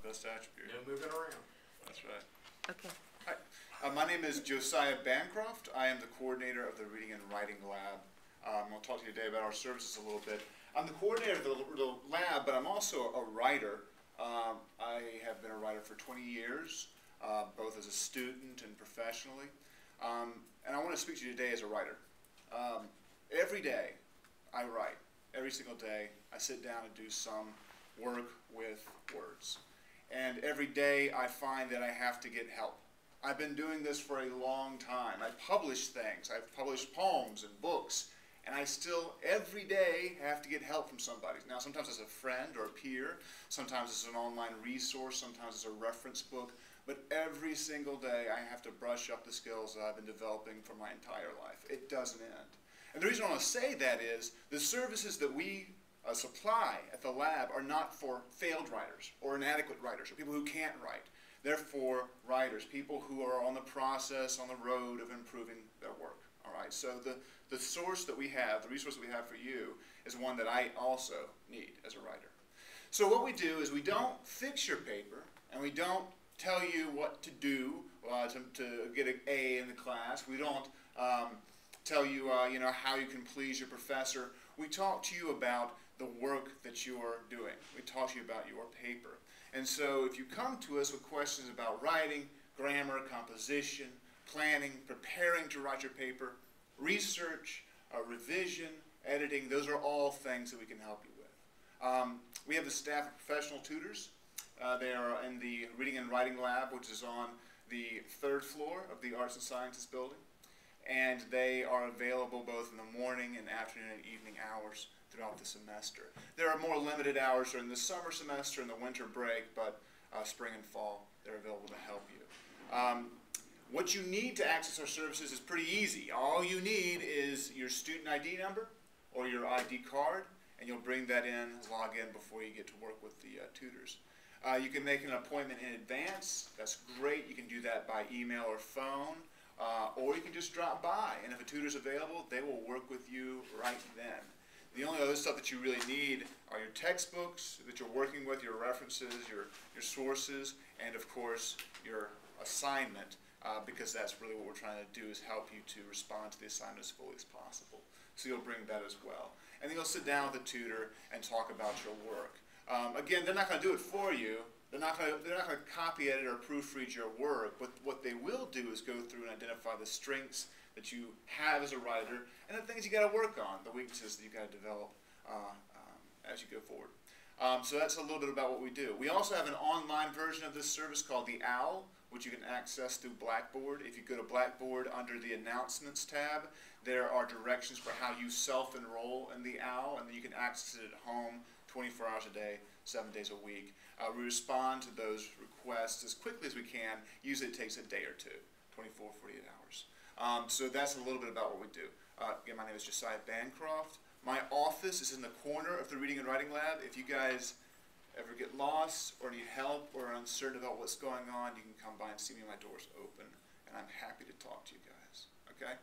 best attribute. No moving around. That's right. Okay. Hi. My name is Josiah Bancroft. I am the coordinator of the Reading and Writing Lab. I'll talk to you today about our services a little bit. I'm the coordinator of the lab, but I'm also a writer. I have been a writer for 20 years, both as a student and professionally. And I want to speak to you today as a writer. Every day I write. Every single day I sit down and do some work with words. And every day I find that I have to get help. I've been doing this for a long time. I publish things. I've published poems and books. And I still, every day, have to get help from somebody. Now, sometimes it's a friend or a peer. Sometimes it's an online resource. Sometimes it's a reference book. But every single day, I have to brush up the skills that I've been developing for my entire life. It doesn't end. And the reason I want to say that is the services that we supply at the lab are not for failed writers or inadequate writers or people who can't write. They're for writers, people who are on the process, on the road of improving their work. All right, so the source that we have, the resource that we have for you, is one that I also need as a writer. So what we do is we don't fix your paper, and we don't tell you what to do to get an A in the class. We don't tell you, how you can please your professor. We talk to you about the work that you're doing. We talk to you about your paper. And so if you come to us with questions about writing, grammar, composition, planning, preparing to write your paper, research, revision, editing, those are all things that we can help you with. We have the staff of professional tutors. They are in the Reading and Writing Lab, which is on the 3rd floor of the Arts and Sciences building. And they are available both in the morning and afternoon and evening hours throughout the semester. There are more limited hours during the summer semester and the winter break, but spring and fall, they're available to help you. What you need to access our services is pretty easy. All you need is your student ID number or your ID card, and you'll bring that in, log in before you get to work with the tutors. You can make an appointment in advance. That's great. You can do that by email or phone, or you can just drop by, and if a tutor's available, they will work with you right then. The only other stuff that you really need are your textbooks that you're working with, your references, your sources, and of course your assignment, because that's really what we're trying to do, is help you to respond to the assignment as fully as possible. So you'll bring that as well. And then you'll sit down with the tutor and talk about your work. Again, they're not going to do it for you. They're not going to copy edit or proofread your work, but what they will do is go through and identify the strengths that you have as a writer and the things you got to work on, the weaknesses that you got to develop as you go forward. So that's a little bit about what we do. We also have an online version of this service called the OWL, which you can access through Blackboard. If you go to Blackboard under the Announcements tab, there are directions for how you self-enroll in the OWL, and then you can access it at home 24 hours a day, 7 days a week. We respond to those requests as quickly as we can. Usually it takes a day or two, 24, 48 hours. So that's a little bit about what we do. Again, my name is Josiah Bancroft. My office is in the corner of the Reading and Writing Lab. If you guys ever get lost or need help or are uncertain about what's going on, you can come by and see me. My door's open, and I'm happy to talk to you guys. Okay?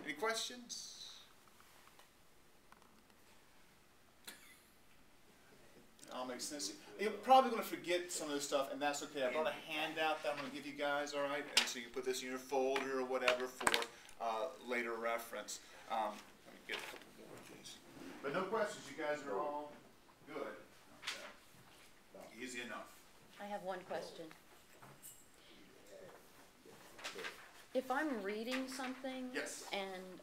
Any questions? All makes sense. You're probably going to forget some of this stuff, and that's okay. I brought a handout that I'm going to give you guys, all right? And so you can put this in your folder or whatever for later reference. Let me get a couple more of these. But no questions. You guys are all good. Okay. Easy enough. I have one question. If I'm reading something Yes. and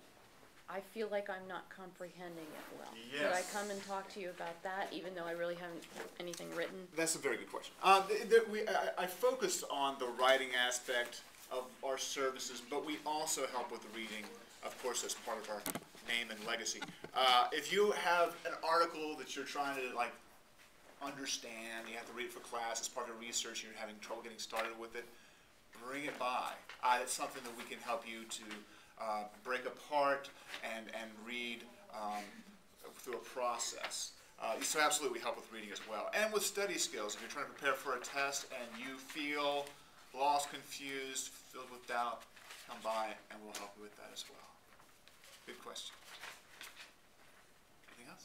I feel like I'm not comprehending it well, Yes. could I come and talk to you about that, even though I really haven't anything written? That's a very good question. I focused on the writing aspect of our services, but we also help with the reading, of course, as part of our name and legacy. If you have an article that you're trying to understand, you have to read it for class, as part of research, and you're having trouble getting started with it, bring it by. It's something that we can help you to break apart and read through a process. So absolutely we help with reading as well. And with study skills. If you're trying to prepare for a test and you feel lost, confused, filled with doubt, come by and we'll help you with that as well. Good question. Anything else?